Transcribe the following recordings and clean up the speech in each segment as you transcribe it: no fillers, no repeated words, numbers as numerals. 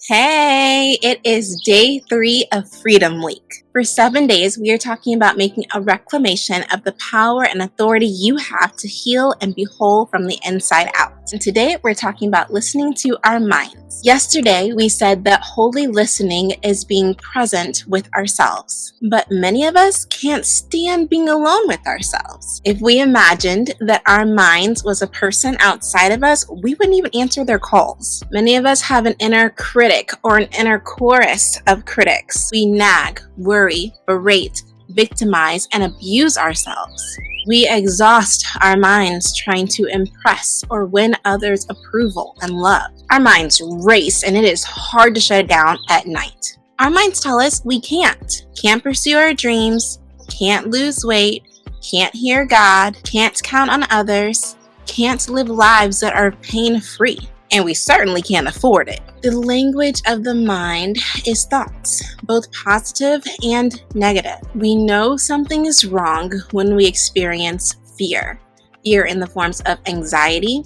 Hey, it is day 3 of Freedom Week. For 7 days, we are talking about making a reclamation of the power and authority you have to heal and be whole from the inside out. And today, we're talking about listening to our minds. Yesterday, we said that holy listening is being present with ourselves. But many of us can't stand being alone with ourselves. If we imagined that our minds was a person outside of us, we wouldn't even answer their calls. Many of us have an inner critic or an inner chorus of critics. We nag, worry, berate, victimize, and abuse ourselves. We exhaust our minds trying to impress or win others' approval and love. Our minds race, and it is hard to shut it down at night. Our minds tell us we can't pursue our dreams, can't lose weight, can't hear God, can't count on others, can't live lives that are pain-free. And we certainly can't afford it. The language of the mind is thoughts, both positive and negative. We know something is wrong when we experience fear. Fear in the forms of anxiety,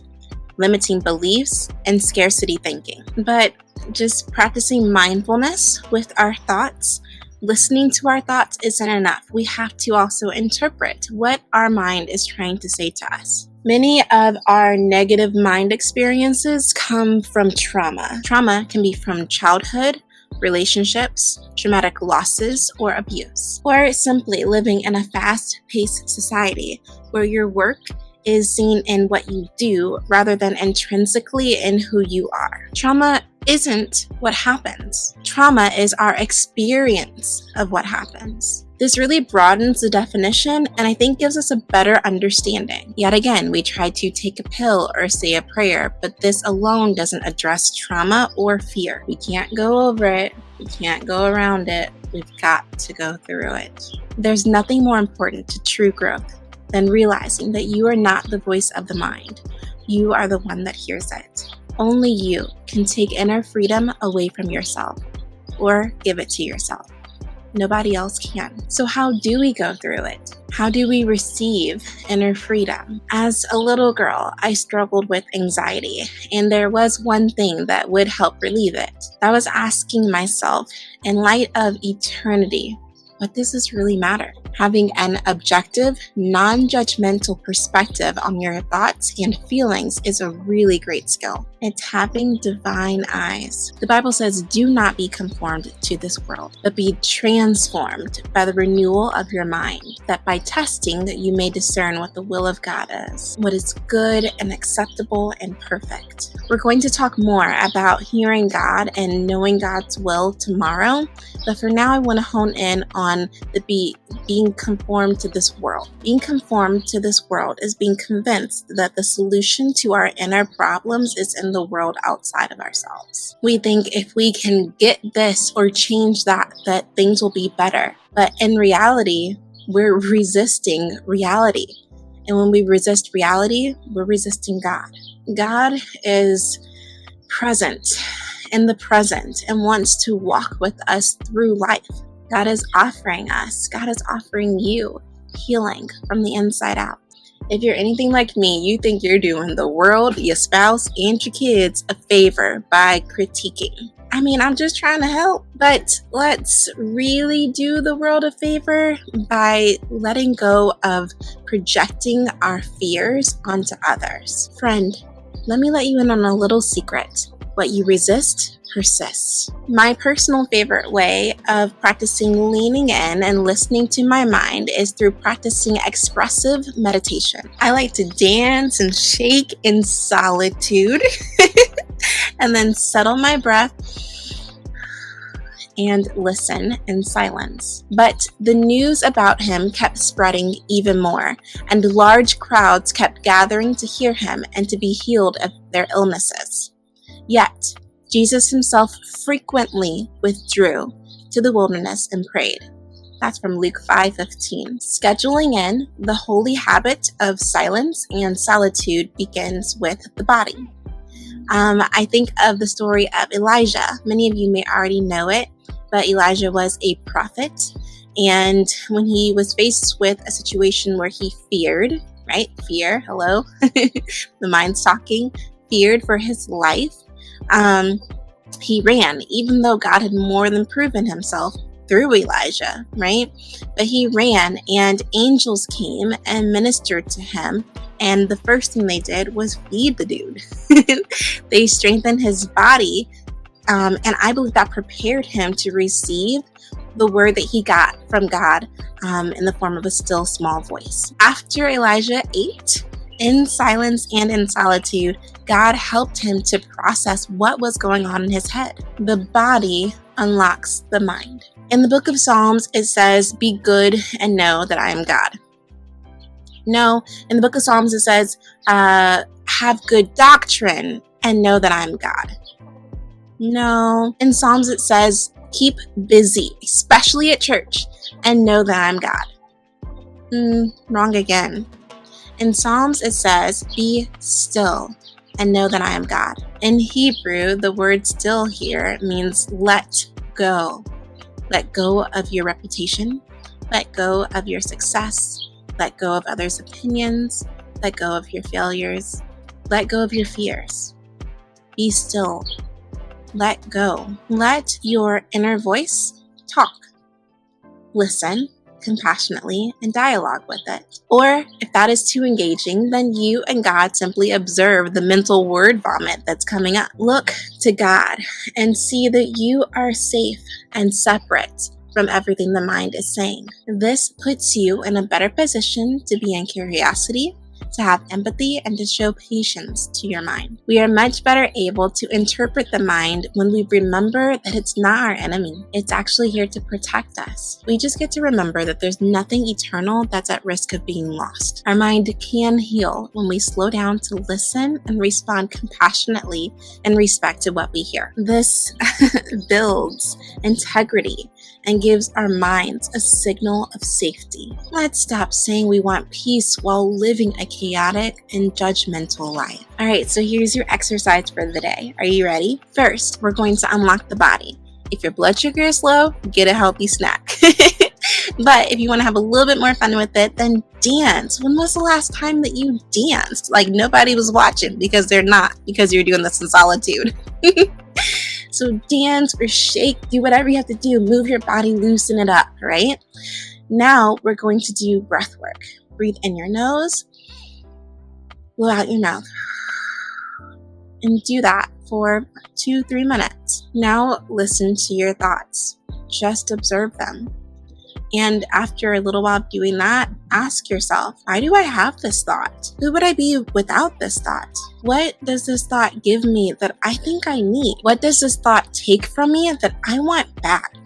limiting beliefs, and scarcity thinking. But just practicing mindfulness with our thoughts, listening to our thoughts isn't enough. We have to also interpret what our mind is trying to say to us. Many of our negative mind experiences come from trauma. Trauma can be from childhood, relationships, traumatic losses, or abuse, or simply living in a fast-paced society where your work is seen in what you do rather than intrinsically in who you are. Trauma isn't what happens. Trauma is our experience of what happens. This really broadens the definition and I think gives us a better understanding. Yet again, we try to take a pill or say a prayer, but this alone doesn't address trauma or fear. We can't go over it. We can't go around it. We've got to go through it. There's nothing more important to true growth than realizing that you are not the voice of the mind. You are the one that hears it. Only you can take inner freedom away from yourself or give it to yourself. Nobody else can. So how do we go through it? How do we receive inner freedom? As a little girl, I struggled with anxiety, and there was one thing that would help relieve it. I was asking myself, in light of eternity, what does this really matter? Having an objective, non-judgmental perspective on your thoughts and feelings is a really great skill. It's having divine eyes. The Bible says, do not be conformed to this world, but be transformed by the renewal of your mind, that by testing that you may discern what the will of God is, what is good and acceptable and perfect. We're going to talk more about hearing God and knowing God's will tomorrow, but for now I want to hone in on the being conformed to this world. Being conformed to this world is being convinced that the solution to our inner problems is in the world outside of ourselves. We think if we can get this or change that things will be better. But in reality, we're resisting reality. And when we resist reality, we're resisting God. God is present in the present and wants to walk with us through life. God is offering you healing from the inside out. If you're anything like me, you think you're doing the world, your spouse, and your kids a favor by critiquing. I mean, I'm just trying to help, but let's really do the world a favor by letting go of projecting our fears onto others. Friend, let me let you in on a little secret. What you resist persists. My personal favorite way of practicing leaning in and listening to my mind is through practicing expressive meditation. I like to dance and shake in solitude and then settle my breath and listen in silence. But the news about him kept spreading even more, and large crowds kept gathering to hear him and to be healed of their illnesses. Yet, Jesus himself frequently withdrew to the wilderness and prayed. That's from Luke 5:15. Scheduling in the holy habit of silence and solitude begins with the body. I think of the story of Elijah. Many of you may already know it, but Elijah was a prophet. And when he was faced with a situation where he feared, right? Fear, hello. The mind's talking. Feared for his life. He ran, even though God had more than proven himself through Elijah, right? But he ran, and angels came and ministered to him. And the first thing they did was feed the dude. They strengthened his body. And I believe that prepared him to receive the word that he got from God in the form of a still small voice. After Elijah ate, in silence and in solitude, God helped him to process what was going on in his head. The body unlocks the mind. In the book of Psalms, it says, "Be good and know that I am God." No, in the book of Psalms, it says, "Have good doctrine and know that I am God." No, in Psalms, it says, "Keep busy, especially at church, and know that I'm God." Wrong again. In Psalms, it says, "Be still and know that I am God." In Hebrew, the word still here means let go. Let go of your reputation. Let go of your success. Let go of others' opinions. Let go of your failures. Let go of your fears. Be still. Let go. Let your inner voice talk. Listen compassionately and dialogue with it. Or if that is too engaging, then you and God simply observe the mental word vomit that's coming up. Look to God and see that you are safe and separate from everything the mind is saying. This puts you in a better position to be in curiosity, to have empathy, and to show patience to your mind. We are much better able to interpret the mind when we remember that it's not our enemy. It's actually here to protect us. We just get to remember that there's nothing eternal that's at risk of being lost. Our mind can heal when we slow down to listen and respond compassionately in respect to what we hear. This builds integrity and gives our minds a signal of safety. Let's stop saying we want peace while living a chaotic and judgmental life. All right, so here's your exercise for the day. Are you ready? First, we're going to unlock the body. If your blood sugar is low, get a healthy snack. But if you want to have a little bit more fun with it, then dance. When was the last time that you danced? Like nobody was watching because they're not, because you're doing this in solitude. So dance or shake, do whatever you have to do. Move your body, loosen it up, right? Now we're going to do breath work. Breathe in your nose, blow out your mouth. And do that for 2-3 minutes. Now listen to your thoughts. Just observe them. And after a little while doing that, ask yourself, why do I have this thought? Who would I be without this thought? What does this thought give me that I think I need? What does this thought take from me that I want back?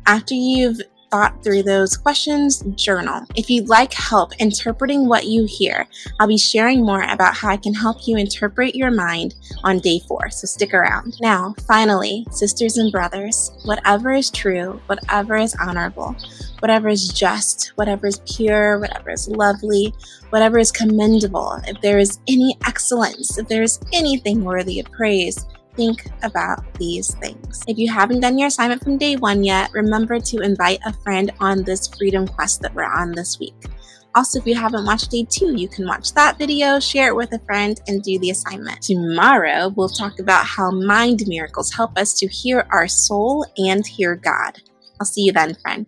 After you've thought through those questions, journal. If you'd like help interpreting what you hear, I'll be sharing more about how I can help you interpret your mind on day 4, so stick around. Now, finally, sisters and brothers, whatever is true, whatever is honorable, whatever is just, whatever is pure, whatever is lovely, whatever is commendable, if there is any excellence, if there is anything worthy of praise, think about these things. If you haven't done your assignment from day 1 yet, remember to invite a friend on this freedom quest that we're on this week. Also, if you haven't watched day 2, you can watch that video, share it with a friend, and do the assignment. Tomorrow, we'll talk about how mind miracles help us to hear our soul and hear God. I'll see you then, friend.